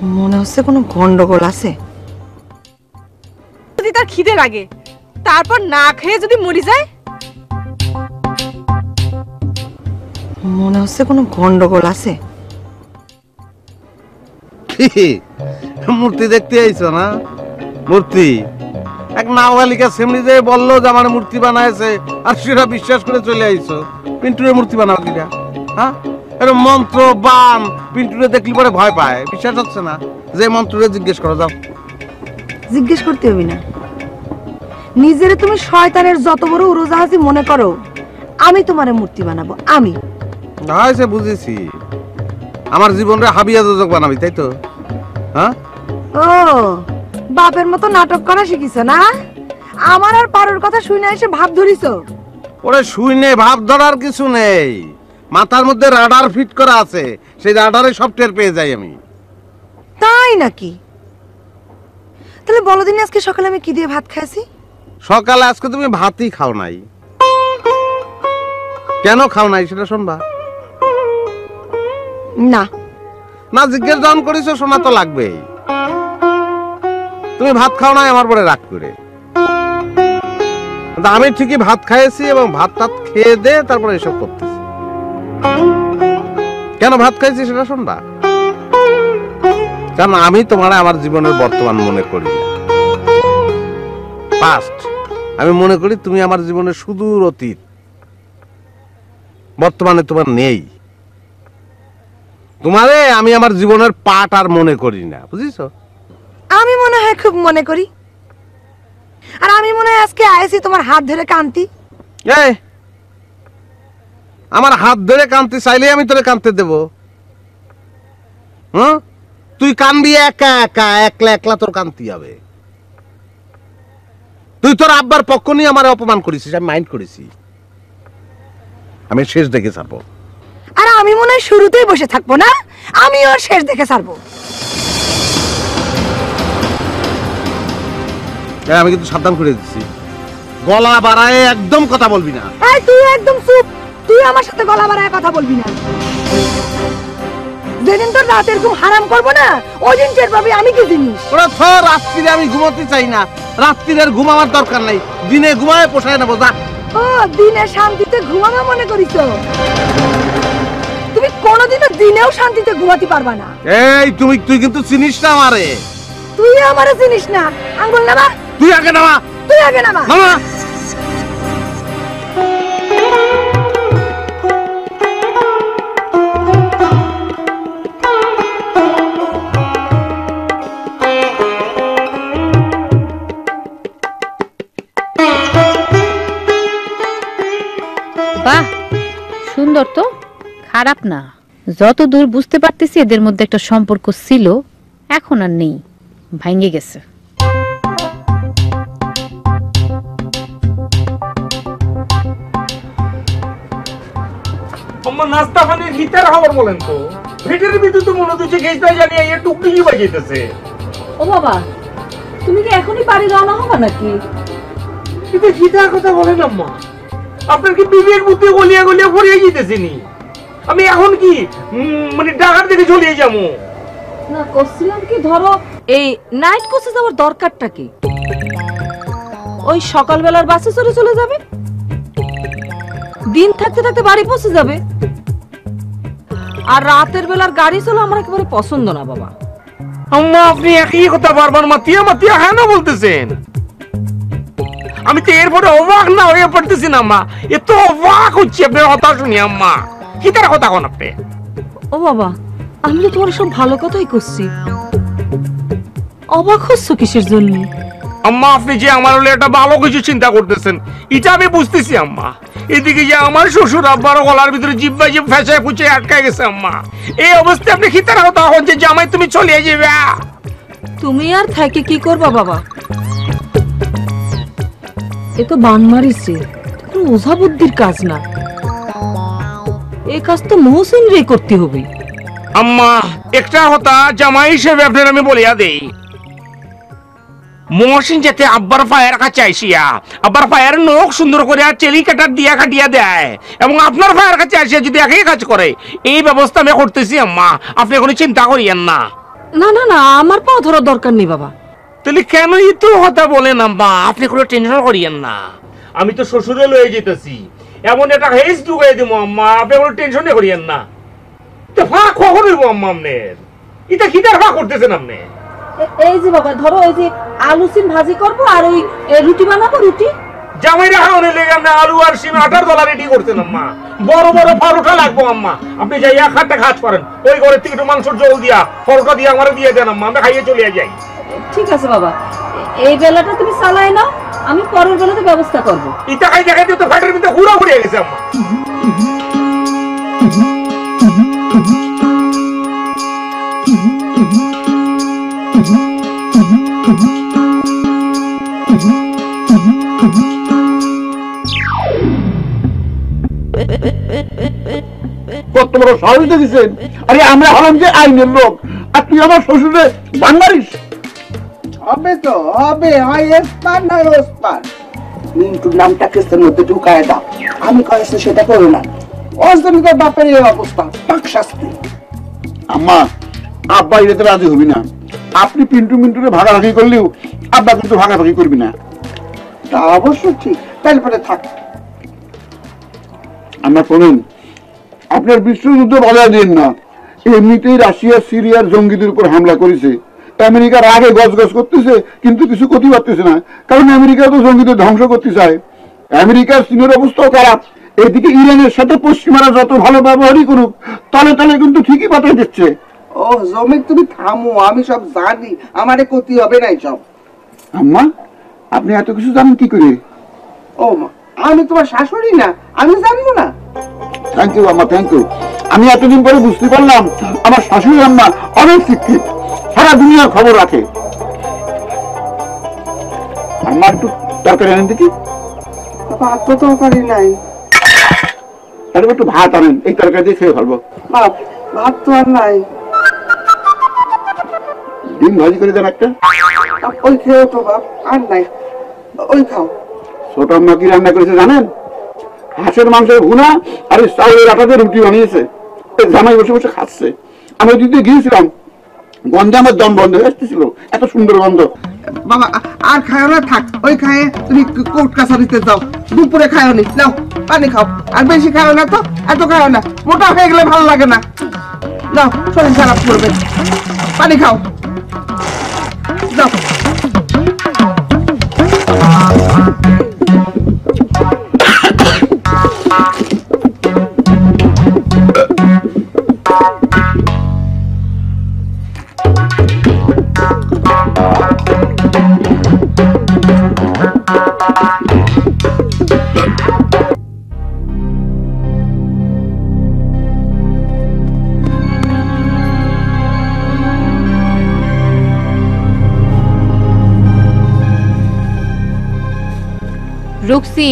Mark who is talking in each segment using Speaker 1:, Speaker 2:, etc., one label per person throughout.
Speaker 1: মনে হচ্ছে কোনো গন্ডগোল আছে।
Speaker 2: যদি তার খিদে লাগে তারপর না খেয়ে যদি মরে যায়,
Speaker 1: মনে হচ্ছে কোনো গন্ডগোল আছে।
Speaker 3: মূর্তি দেখতে আইছো না? মূর্তি এক নাবালিকা সেমনি যে বললো যে আমার মূর্তি বানাইছে আর সেটা বিশ্বাস করে চলে আইছো। পিন্টুরের মূর্তি বানাও কিনা? হ্যাঁ, এর মন্ত্র বান পিন্টুরে দেখলি পরে ভয় পায়, বিশ্বাস হচ্ছে না? যে মন্ত্ররে জিজ্ঞেস করো, যাও।
Speaker 1: জিজ্ঞেস করতে হবে না, নিজেরে তুমি শয়তানের যত বড় উড়োজাহাজই মনে করো, আমি তোমারে মূর্তি বানাবো। আমি
Speaker 3: সে বুঝেছি, আমার জীবনরে হাবিয়া যোজক বানাবি, তাই তো? হ্যাঁ,
Speaker 1: ও বাপের মতো নাটক করা শিখিছো না? আমার আর পারোর কথা শুনে এসে ভাব ধরিছো?
Speaker 3: ওরে শুইনে ভাব ধরার কিছু নেই, মাথার মধ্যে রাডার ফিট করা আছে, সেই রাডারে সফটওয়্যার পেয়ে যাই আমি।
Speaker 1: তাই নাকি? তাহলে বলো দিন আজকে সকালে আমি কি দিয়ে ভাত খাইছি?
Speaker 3: সকালে আজকে তুমি ভাতই খাও নাই। কেন খাও নাই সেটা শুনবা?
Speaker 1: না
Speaker 3: না, জিজ্ঞেস যখন করেছো শোনা তো লাগবেই। তুমি ভাত খাও নাই আমার পরে রাগ করে। আমি ঠিকই ভাত খাইছি এবং ভাত টাত খেয়ে দে তারপরে এসব করতেছি। কেন ভাত খাইছি সেটা শুনবা? কারণ আমি তোমার আমার জীবনের বর্তমান মনে করি না, পাস্ট। আমি মনে করি তুমি আমার জীবনের সুদূর অতীত, বর্তমানে তোমার নেই। তোমারে আমি আমার জীবনের পার্ট আর মনে করি না, বুঝিছো?
Speaker 1: আমি মনে হয় খুব মনে করি, আর আমি মনে হয় আজকে আইছি তোমার হাত ধরে কান্তি।
Speaker 3: এই আমার হাত ধরে কানতে চাইলে আমি তোরে কানতে দেব? হুম, তুই কানবি একা একা, একলা একলা তোর কান্তি হবে। তুই তোর আব্বার পক্ষ নিয়ে আমার অপমান করেছিস, আমি মাইন্ড করেছি, আমি শেষ দেখে ছাড়বো।
Speaker 1: আর আমি মনে হয় শুরুতেই বসে থাকবো না, আমি ওর শেষ দেখে ছাড়বো।
Speaker 3: আমি কিন্তু সাবধান করে দিচ্ছি, গলা বাড়ায় একদম কথা বলবি না।
Speaker 1: এই তুই একদম চুপ, তুই আমার সাথে গলা বাড়ায় কথা বলবি না। যেদিন তোর রাতের ঘুম হারাম করবো না, ওই দিন টের পাবি আমি কি জিনিস।
Speaker 3: ওরা তো রাত্রিরে আমি ঘুমাতে চাই না, রাত্রিরে ঘুম আমার দরকার নাই, দিনে ঘুমায় পোষায় নেবো। যা।
Speaker 1: ও দিনে শান্তিতে ঘুমাবা মনে করিছো? তুমি কোনোদিনও দিনেও শান্তিতে ঘুমাতে পারবা না।
Speaker 3: এই তুই কিন্তু চিনিস না আমারে।
Speaker 1: তুই আমারে চিনিস না। আঙ্গুল নামা।
Speaker 3: তুই আগে নামা।
Speaker 1: তুই আগে নামা।
Speaker 3: নামা।
Speaker 4: বাহ, সুন্দর তো, খারাপ না। যতদূর বুঝতে পারতেছি এদের মধ্যে একটা সম্পর্ক ছিল, এখন আর নেই, ভাঙে গেছে।
Speaker 5: নাস্তা পানির হিটার খবর বলেন তো, ভিটের ভিতরে তো মনে হচ্ছে গেছটা জানিয়ে এই টুকটুকি বাজিয়েছে।
Speaker 2: ও বাবা, তুমি কি এখনই বাড়ি রওনা হবে নাকি?
Speaker 5: কিন্তু হিটার কথা বলেন আম্মা, আপনার কি বিবেক বুদ্ধি গলিয়া গলিয়া ভরিয়ে যেতেছেনি? আমি এখন কি মানে ঢাকার দিকে চলে যাবো?
Speaker 2: না, করছিলাম কি, ধরো এই নাইট কোচে যাওয়ার দরকারটা কি? ওই সকালবেলার বাসে চলে চলে যাবে, দিন থাকতে থাকতে বাড়ি পৌঁছে যাবে। আর রাতের বেলার গাড়ি চলা আমার একেবারে পছন্দ না বাবা।
Speaker 5: আম্মা, আপনি একই কথা বারবার মাতিয়া মাতিয়া হ্যাঁ না বলতেছেন। আমি তো এরপরে অবাক না হয়ে পড়তেছি না আম্মা, এত অবাক হচ্ছে আপনার কথা শুনি আম্মা। কি তার কথা কোন আপনি?
Speaker 2: ও বাবা, আমি তো তোমার সব ভালো কথাই করছি, অবাক হচ্ছ কিসের জন্য?
Speaker 5: আম্মা, আপনি যে আমার হলে একটা ভালো কিছু চিন্তা করতেছেন এটা আমি বুঝতেছি আম্মা। এদিকে যে আমার শ্বশুর আব্বার গলার ভিতরে জিব্বা জিব ফেঁসায় ফুচে আটকায় গেছে আম্মা। এই অবস্থায় আপনি কি তার কথা হচ্ছে জামাই তুমি চলে যাবে?
Speaker 2: তুমি আর থাকে কি করবা বাবা? এ তো বান মারিছে, কোনো ওঝা বুদ্ধির কাজ না, এই কাজ তো মহসিন রে করতে হবে।
Speaker 5: আম্মা, একটা কথা জামাই হিসেবে আপনার আমি বলিয়া দেই, মহসিন যাতে আব্বার পায়ের কাছে আইসিয়া আব্বার পায়ের নখ সুন্দর করে চেলি কাটার দিয়া কাটিয়া দেয় এবং আপনার পায়ের কাছে আসিয়া যদি একই কাজ করে, এই ব্যবস্থা আমি করতেছি আম্মা। আপনি কোনো চিন্তা করিয়েন না।
Speaker 2: না না না, আমার পা ধরার দরকার নেই বাবা।
Speaker 5: তাহলে কেন তো কথা বলেন আম্মা? আপনি কোনো টেনশন করিয়েন না, আমি তো শ্বশুরে লয়ে যেতেছি, এমন একটা হেস ঢুকাই দিব আম্মা, আপনি কোনো টেনশনে করিয়েন না। তো ফাঁক কখন হইব আম্মা আপনার? এটা খিদার ফাঁক করতেছেন আপনি?
Speaker 2: এই যে বাবা ধরো, এই যে আলু সিম ভাজি করবো আর ওই রুটি বানাবো, রুটি।
Speaker 5: জামাই রাখা অনেক লেগে আপনি আলু আর সিম $8 রেডি করছেন আম্মা, বড় বড় পরোটা লাগবো আম্মা, আপনি যাই এক হাতে কাজ করেন, ওই ঘরের থেকে একটু মাংসের জল দিয়া পরোটা দিয়ে আমার দিয়ে দেন আম্মা, আমরা খাইয়ে চলে যাই।
Speaker 2: ঠিক আছে বাবা, এই বেলাটা তুমি চালাই নাও, আমি পরের বেলাতে ব্যবস্থা করবো।
Speaker 5: ইটা খাই দেখাইতে তো ফ্যাটের ভিতরে হুড়া ঘুরে গেছে আম্মা।
Speaker 6: কত বড় সাহস দেখেছেন? আরে আমরা হলাম যে আইনের লোক, আর তুই আমার শ্বশুরে বাংলারিস?
Speaker 7: হবে তো হবে, হয় এসপার না ওসপার। মিন্টুর নামটা কেসের মধ্যে ঢুকায় দাও, আমি কয়েছে সেটা করো না। ওর জন্য তোর বাপের এই অবস্থা, পাক শাস্তি।
Speaker 6: আম্মা, আব্বা এটাতে রাজি হবি না। আপনি পিন্টু মিন্টুরে ভাগাভাগি করলেও আব্বা কিন্তু ভাগাভাগি করবি না।
Speaker 7: তা অবশ্য ঠিক, তারপরে থাক।
Speaker 6: আমরা শুনুন, আপনার বিশ্বযুদ্ধ বাধা দিন না। এমনিতেই রাশিয়া সিরিয়ার জঙ্গিদের উপর হামলা করেছে, আমেরিকার আগে গজগজ করতেছে, কিন্তু কিছু ক্ষতি পারতেছে না, কারণ আমেরিকা তো জঙ্গিদের ধ্বংস করতে চায়। আমেরিকার চীনের অবস্থাও খারাপ, এদিকে ইরানের সাথে পশ্চিমারা যত ভালো ব্যবহারই করুক, তলে তলে কিন্তু ঠিকই পাঠিয়ে দিচ্ছে।
Speaker 7: ও জমি, তুমি থামো, আমি সব জানি, আমারে ক্ষতি হবে না সব।
Speaker 6: আম্মা, আপনি এত কিছু জানেন কি করে?
Speaker 7: ও মা, আমি তোমার শাশুড়ি না, আমি জানবো না?
Speaker 6: থ্যাংক ইউ আম্মা, থ্যাংক ইউ। আমি এতদিন পরে বুঝতে পারলাম আমার শাশুড়ি আম্মা অনেক শিক্ষিত, সারা দুনিয়ার খবর রাখে। আম্মা একটু তরকারি আনেন দেখি।
Speaker 7: ভাত তো তরকারি নাই।
Speaker 6: তাহলে একটু ভাত আনেন, এই তরকারি দিয়ে খেয়ে ফেলবো।
Speaker 7: বাপ, ভাত তো আর নাই।
Speaker 6: ডিম ভাজি করে দেন একটা।
Speaker 7: ওই খেয়েও তো বাপ, আর নাই, ওই খাও।
Speaker 6: ছোট আম্মা কি রান্না করেছে জানেন? হাঁসের মাংসের ভুনা আর এই চাউলের আটাতে রুটি বানিয়েছে, জামাই বসে বসে খাচ্ছে। আমি দিতে গিয়েছিলাম, গন্ধে আমার দম বন্ধ হয়ে আসতেছিল, এত সুন্দর গন্ধ।
Speaker 7: বাবা আর খাও না, থাক। ওই খায়ে তুমি কোর্ট কাছারিতে যাও, দুপুরে খাও নি, নাও পানি খাও। আর বেশি খাও না তো, এত খাও না, মোটা হয়ে গেলে ভালো লাগে না। নাও, শরীর খারাপ করবে, পানি খাও, যাও।
Speaker 4: রুকসি,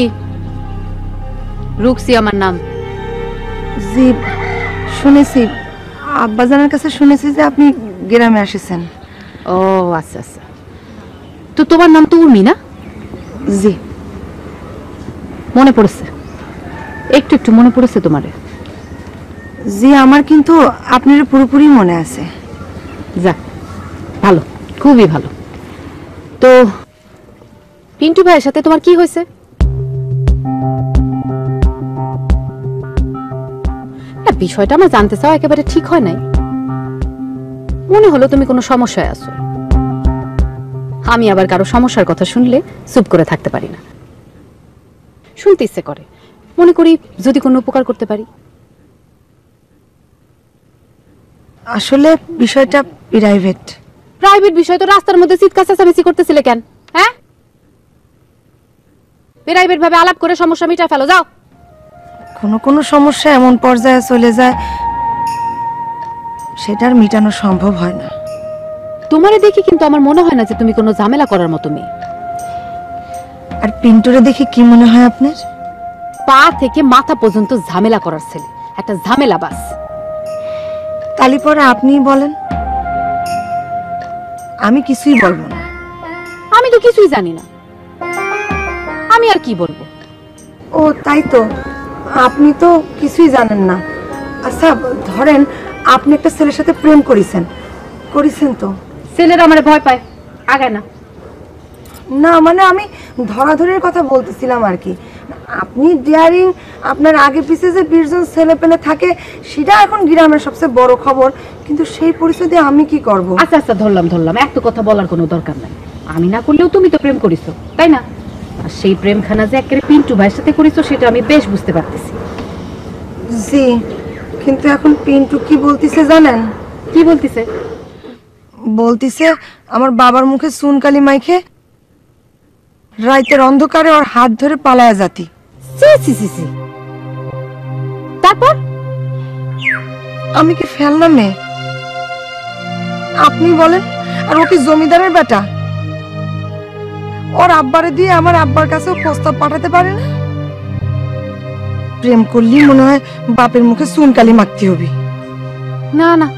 Speaker 4: রুকসি আমার নাম।
Speaker 1: জি শুনেছি, আব্বাজানের কাছে শুনেছি যে আপনি গ্রামে আসেছেন।
Speaker 4: ও আচ্ছা আচ্ছা, তো তোমার নাম তো উর্মি না?
Speaker 1: জি
Speaker 4: মনে পড়েছে, একটু একটু মনে পড়েছে তোমারে।
Speaker 1: জি আমার কিন্তু আপনার পুরোপুরি মনে আছে।
Speaker 4: যাক, ভালো, খুবই ভালো। তো পিন্টু ভাইয়ের সাথে তোমার কি হয়েছে? না, বিষয়টা আমার জানতে চাও একেবারে ঠিক হয় নাই। মনে হলো তুমি কোনো সমস্যায় আছো। আমি আবার কারো সমস্যার কথা শুনলে চুপ করে থাকতে পারি না, শুনতে ইচ্ছে করে, মনে করি যদি কোনো উপকার করতে পারি।
Speaker 1: আসলে বিষয়টা প্রাইভেট।
Speaker 4: প্রাইভেট বিষয় তো রাস্তার মধ্যে চিৎকার চেঁচামেচি করতেছিলে কেন? হ্যাঁ, প্রাইভেট ভাবে আলাপ করে সমস্যা মিটা ফেলো, যাও।
Speaker 1: কোনো সমস্যা এমন পর্যায়ে চলে যায় সেটার মিটানো সম্ভব হয় না।
Speaker 4: তোমারে দেখি কিন্তু আমার মনে হয় না যে তুমি কোনো ঝামেলা করার মতো মেয়ে।
Speaker 1: আর পিন্টুরে দেখে কি মনে হয় আপনার?
Speaker 4: পা থেকে মাথা পর্যন্ত ঝামেলা করার ছেলে, একটা ঝামেলা বাস।
Speaker 1: তালি পরে আপনিই বলেন, আমি কিছুই বলবো না।
Speaker 4: আমি তো কিছুই জানি না, আমি আর কি বলবো?
Speaker 1: ও তাই তো, আপনি তো কিছুই জানেন না। আচ্ছা ধরেন আপনি একটা ছেলের সাথে প্রেম করেছেন, করেছেন তো?
Speaker 4: ছেলেরা আমার ভয় পায়, আগায় না।
Speaker 1: না মানে আমি ধরাধরির কথা বলতেছিলাম আর কি। আপনি ডিয়ারিং, আপনার আগে পিছে যে 20 জন ছেলে পেলে থাকে সেটা এখন গ্রামের সবচেয়ে বড় খবর, কিন্তু সেই পরিস্থিতি আমি কি করব?
Speaker 4: আচ্ছা আচ্ছা, ধরলাম, এত কথা বলার কোনো দরকার নাই। আমি না করলেও তুমি তো প্রেম করিছো, তাই না? আর সেই প্রেমখানা যে একেবারে পিন্টু ভাইয়ের সাথে করিছো সেটা আমি বেশ বুঝতে পারতেছি।
Speaker 1: জি, কিন্তু এখন পিন্টু কি বলতিছে জানেন?
Speaker 4: কি বলতিছে?
Speaker 1: বলতিছে আমার বাবার মুখে চুনকালি মাইখে রাইতের অন্ধকারে ওর হাত ধরে পালায়া যাতি।
Speaker 4: সি। তারপর
Speaker 1: আমি কি ফেললাম মেয়ে? আপনি বলেন। আর ও কি জমিদারের বেটা? ওর আব্বারে দিয়ে আমার আব্বার কাছেও প্রস্তাব পাঠাতে পারে না? প্রেম করলি মনে হয় বাপের মুখে চুনকালি মাখতে হবে।
Speaker 4: না না,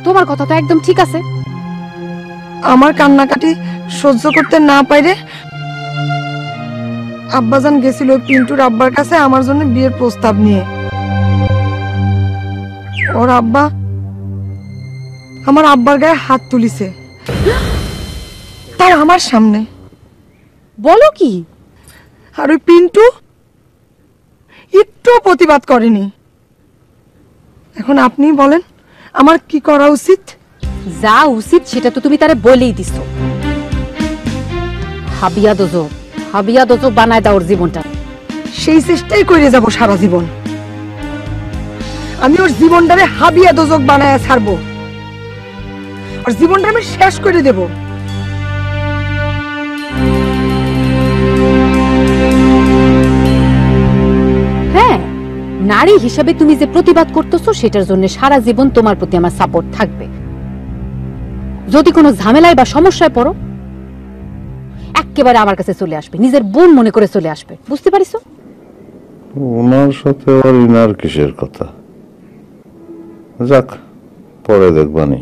Speaker 4: তোমার কথা তো একদম ঠিক আছে।
Speaker 1: আমার কান্নাকাটি সহ্য করতে না পাইরে আব্বাজান গেছিল পিন্টুর আব্বার কাছে আমার জন্য বিয়ের প্রস্তাব নিয়ে। ওর আব্বা আমার আব্বার গায়ে হাত তুলিছে, তার আমার সামনে।
Speaker 4: বলো কি?
Speaker 1: আর ওই পিন্টু একটু প্রতিবাদ করেনি। এখন আপনি বলেন আমার কি করা উচিত?
Speaker 4: যা উচিত সেটা তো তুমি তারে বলেই দিছো। হাবিয়া দোজো বানায় দাও ওর জীবনটা।
Speaker 1: সেই চেষ্টাই করে যাব সারা জীবন। আমি ওর জীবনটারে হাবিয়া দোজক বানায় ছাড়বো, ওর জীবনটা আমি শেষ করে দেব।
Speaker 4: হ্যাঁ, নারী হিসাবে তুমি যে প্রতিবাদ করতেছো সেটার জন্য সারা জীবন তোমার প্রতি আমার সাপোর্ট থাকবে। যদি কোনো ঝামেলায় বা সমস্যায় পড়ো একেবারে আমার কাছে চলে আসবে, নিজের বোন মনে করে চলে আসবে। বুঝতে পারিছো?
Speaker 3: ওনার সাথে আর ইনার কিসের কথা? যাক, পরে দেখবানি।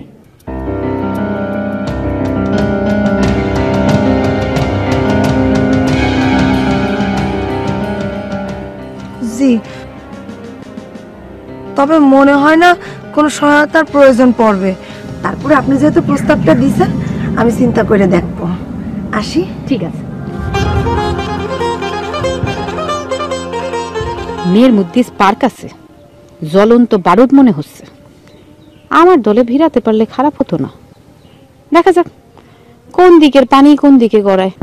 Speaker 1: জি, তবে মনে হয় না কোনো সহায়তার প্রয়োজন পড়বে। তারপরে আপনি যেহেতু প্রস্তাবটা দিয়েছেন আমি চিন্তা করে দেখব। আসি।
Speaker 4: ঠিক আছে। মেয়ের মধ্যে স্পার্ক আছে, জ্বলন্ত বারুদ মনে হচ্ছে। আমার দলে ভিড়াতে পারলে খারাপ হতো না। দেখা যাক কোন দিকের পানি কোন দিকে গড়ায়।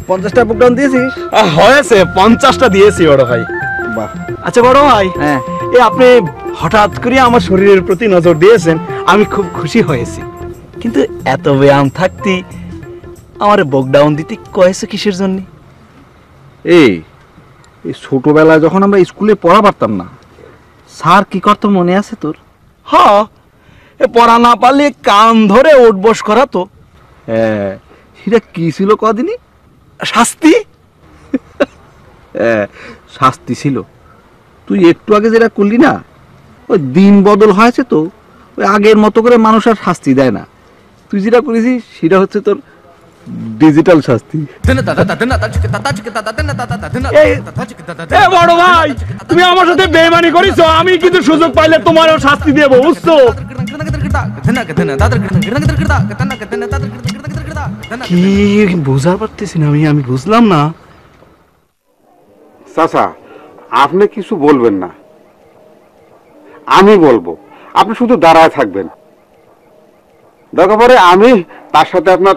Speaker 8: পঞ্চাশটা বুক ডাউন দিয়েছিস?
Speaker 9: হয়েছে 50টা দিয়েছি বড় ভাই।
Speaker 8: বাহ।
Speaker 9: আচ্ছা বড় ভাই,
Speaker 8: হ্যাঁ,
Speaker 9: এ আপনি হঠাৎ করে আমার শরীরের প্রতি নজর দিয়েছেন, আমি খুব খুশি হয়েছি। কিন্তু এত ব্যায়াম থাকতে আমার বুক ডাউন দিতে কয়েছে কিসের জন্য?
Speaker 8: এই ছোটবেলায় যখন আমরা স্কুলে পড়া পারতাম না, স্যার কি করতো মনে আছে তোর?
Speaker 9: হ্যাঁ, এ পড়া না পারলে কান ধরে উঠবস করা তো।
Speaker 8: হ্যাঁ, সেটা কি ছিল কদিনই?
Speaker 9: শাস্তি।
Speaker 8: হ্যাঁ, শাস্তি ছিল। তুই একটু আগে যেটা করলি না, ওই দিন বদল হয়েছে তো, ওই আগের মতো করে মানুষ আর শাস্তি দেয় না। তুই যেটা করেছিস সেটা হচ্ছে তোর ডিজিটাল শাস্তি।
Speaker 9: এ বড় ভাই, তুমি আমার সাথে বেইমানি করেছো, আমি কিন্তু সুযোগ পাইলে তোমারও শাস্তি দেব, বুঝছো? কি বুঝার পারতেছি না আমি বুঝলাম না।
Speaker 6: চাচা, আপনি কিছু বলবেন না, আমি বলবো। আপনি শুধু দাঁড়ায় থাকবেন। দরকার পড়ে আমি তার সাথে আপনার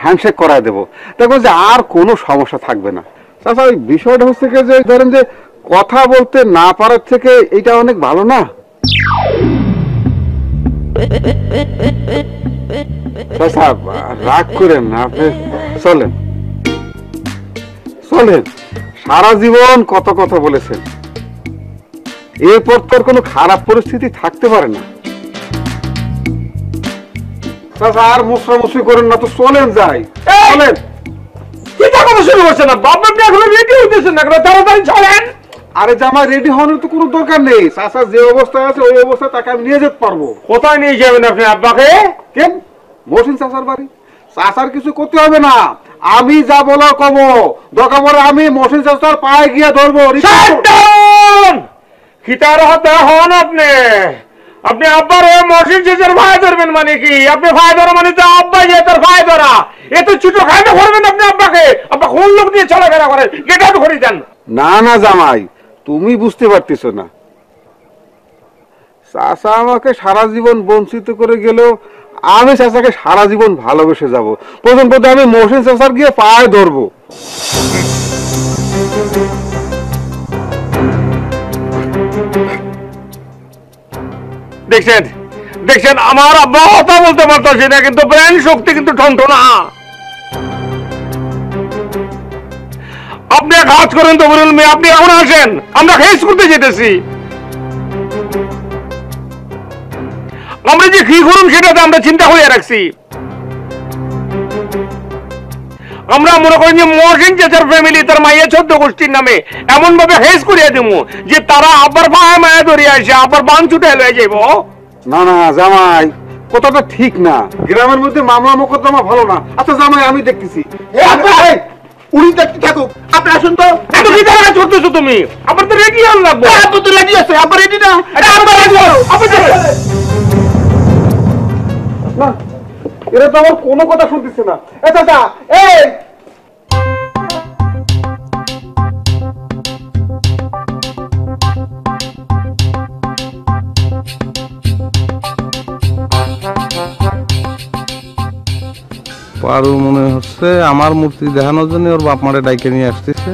Speaker 6: হ্যান্ডশেক করায় দেবো, দেখবেন যে আর কোনো সমস্যা থাকবে না। চাচা, ওই বিষয়টা হচ্ছে কি, যে ধরেন যে কথা বলতে না পারার থেকে এটা অনেক ভালো না? চাচা, রাগ করেন না, আপনি চলেন চলেন। সারা জীবন কত কথা বলেছেন, এরপর তো আর কোনো খারাপ পরিস্থিতি থাকতে পারে না। চাচা, আর মুসরামুসরি করেন না তো, চলেন যাই। চলেন।
Speaker 9: কি কথা শুরু হচ্ছে না? বাপ আপনি এখনো রেডি হইতেছেন না, তাড়াতাড়ি চলেন।
Speaker 6: আরে জামাই, রেডি হওয়ার তো কোনো দরকার নেই। চাচা যে অবস্থায় আছে ওই অবস্থায় তাকে আমি নিয়ে যেতে পারবো।
Speaker 5: কোথায় নিয়ে যাবেন আপনি আব্বাকে?
Speaker 6: কেন? মহসিন চাচার বাড়ি। চাচার কিছু করতে হবে না, আমি যা বলার কব, দরকার পড়ে আমি মহসিন চাচার পায়ে গিয়ে ধরবো।
Speaker 5: খিতার হতে হন আপনি আপনি আব্বার ওই মহসিন চাচার ভাই ধরবেন মানে কি? আপনি ভাই ধরা মানে তো আব্বা যে তার ভাই ধরা, এত ছোট খাইতে করবেন আপনি আব্বাকে? আব্বা কোন লোক দিয়ে চলাফেরা করেন? গেট আউট করে দেন।
Speaker 6: না না জামাই, তুমি বুঝতে পারতেছো না, চাচা আমাকে সারা জীবন বঞ্চিত করে গেলেও আমি চাচাকে সারা জীবন ভালোবেসে যাব। প্রথম প্রথমে আমি মহসিন চাচার গিয়ে পায়ে ধরবো।
Speaker 5: দেখছেন দেখছেন, আমার আব্বা কথা বলতে পারতেছি না, কিন্তু ব্রেন শক্তি কিন্তু ঠনঠনা। আপনি এক কাজ করেন তবরুল মিয়া, আপনি এখন আসেন, আমরা হেস করতে যেতেছি। আমরা যে কি করুন সেটাতে আমরা চিন্তা হয়ে রাখছি। আমরা মনে করি যে মহসিন চাচার ফ্যামিলি তার মাইয়া 14 গোষ্ঠীর নামে এমন ভাবে হেস করিয়া দিব যে তারা আবার ভাই মায়া ধরিয়া আসে আবার বান ছুটে লয়ে যাইব।
Speaker 6: না না জামাই, কথাটা ঠিক না, গ্রামের মধ্যে মামলা মোকদ্দমা ভালো না। আচ্ছা জামাই, আমি দেখতেছি। উনি দেখতে থাকুক, আপনি আসুন তো।
Speaker 5: এত কি জায়গা করতেছো তুমি? আবার তো রেডি হন লাগবে।
Speaker 6: আপনি তো রেডি আছে, আপনি রেডি না? না, এরা তো আমার কোনো কথা শুনতেছে না। চাচা, এই
Speaker 3: পারু মনে হচ্ছে আমার মূর্তি দেখানোর জন্য ওর বাপ মারে ডাইকে নিয়ে আসতেছে।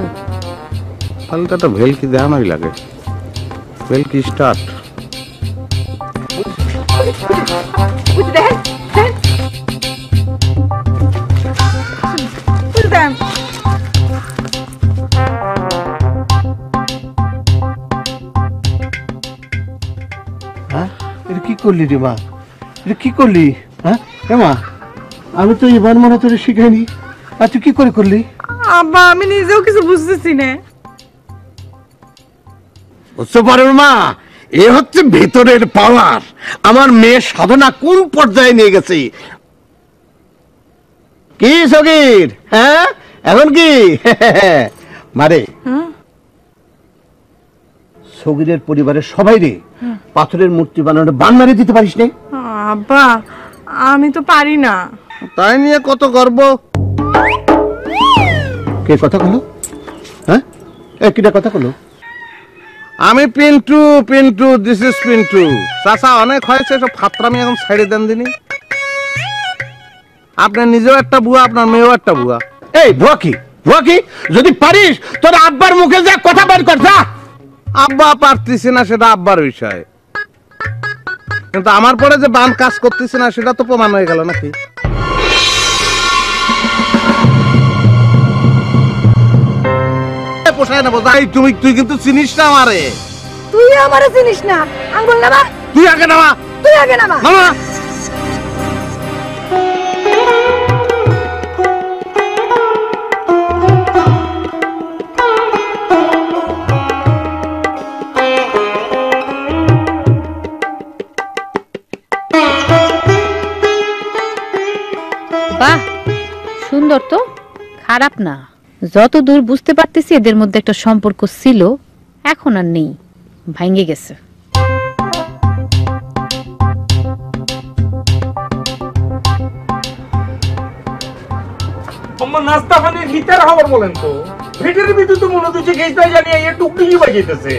Speaker 3: তাহলে তো একটা ভেলকি দেখানোই লাগে। ভেলকি স্টার্ট।
Speaker 10: এটা কি করলি রে মা? এটা কি করলি? হ্যাঁ মা, আমি তো এবার মনে তোরে শিখাইনি, আর তুই কি করে করলি?
Speaker 7: আব্বা আমি নিজেও কিছু বুঝতেছি না।
Speaker 10: বুঝতে পারো মা, এ হচ্ছে ভেতরের পাওয়ার। আমার মেয়ে সাধনা কোন পর্যায়ে নিয়ে গেছে। কি সগীর, হ্যাঁ এখন কি মারে সগীরের পরিবারের সবাই রে পাথরের মূর্তি বানানোর বান মারি দিতে পারিস না?
Speaker 7: আব্বা আমি তো পারি না।
Speaker 3: তাই নিয়ে কত গর্ব।
Speaker 10: কে কথা কলো? হ্যাঁ কিটা কথা কলো?
Speaker 3: আমি পিন্টু, পিন্টু, দিস ইজ পিন্টু। চাচা অনেক হয়েছে, সব ফাত্রামি এখন ছেড়ে দেন দিনি। আপনার নিজেও একটা বুয়া, আপনার মেয়েও একটা বুয়া।
Speaker 10: এই ভুয়া কি, ভুয়া কি? যদি পারিস তোর আব্বার মুখে যা কথা বের কর যা।
Speaker 3: আব্বা পারতেছি না সেটা আব্বার বিষয়, কিন্তু আমার পরে যে বান কাজ করতেছি না সেটা তো প্রমাণ হয়ে গেল নাকি? পোষায় নেবো যাই। তুই কিন্তু চিনিস না আমারে।
Speaker 1: তুই আমারে চিনিস না। আঙ্গুল নামা।
Speaker 3: তুই আগে নামা।
Speaker 1: তুই আগে নামা।
Speaker 3: নামা।
Speaker 4: বাহ, সুন্দর তো, খারাপ না। যত দূর বুঝতে পারতেছি এদের মধ্যে একটা সম্পর্ক ছিল, এখন আর নেই, ভাঙে গেছে।
Speaker 5: আমার নাস্তা পানির হিটার খবর বলেন তো। ভিটের ভিতরে তো মনে হচ্ছে গেছটা জানিয়ে এই টুকটুকি বাজাইতেছে।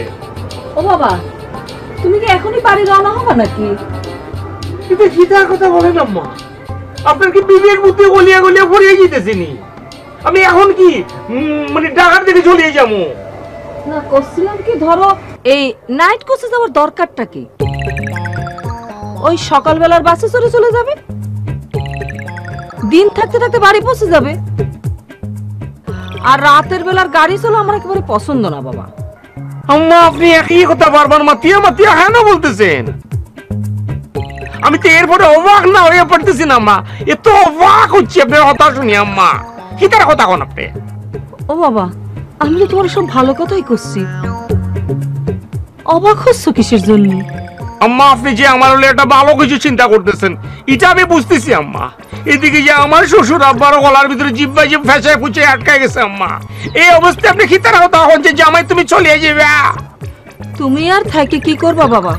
Speaker 2: ও বাবা, তুমি কি এখনই বাড়ি রওনা হবে নাকি?
Speaker 5: কিন্তু হিটার কথা বলেন আম্মা, আপনার কি বিবেক বুদ্ধি গলিয়া গলিয়া পড়িয়ে যেতেছিনি? আমি এখন কি মানে ঢাকার দিকে চলে যাবো?
Speaker 2: না করছিলাম কি, ধরো এই নাইট কোচে যাওয়ার দরকারটা কি? ওই সকালবেলার বাসে চড়ে চলে যাবে, দিন থাকতে থাকতে বাড়ি পৌঁছে যাবে। আর রাতের বেলার গাড়ি চলো আমার একেবারে পছন্দ না বাবা।
Speaker 5: আম্মা আপনি একই কথা বারবার মাতিয়া মাতিয়া হ্যাঁ না বলতেছেন। আমি তো এরপরে অবাক না হয়ে পড়তেছি না আম্মা, এত অবাক হচ্ছে আপনার কথা শুনি আম্মা। কি তার কথা কোন আপনি?
Speaker 2: ও বাবা, আমি তো তোমার সব ভালো কথাই করছি, অবাক হচ্ছ কিসের জন্য?
Speaker 5: আম্মা আপনি যে আমার হলে একটা ভালো কিছু চিন্তা করতেছেন এটা আমি বুঝতেছি আম্মা। এদিকে যে আমার শ্বশুর আব্বারও গলার ভিতরে জিব্বা জিব ফেঁসায় ফুচে আটকায় গেছে আম্মা। এই অবস্থায় আপনি খিতার কথা হন যে জামাই তুমি চলে যাবে।
Speaker 2: তুমি আর থাকি কি করবা বাবা?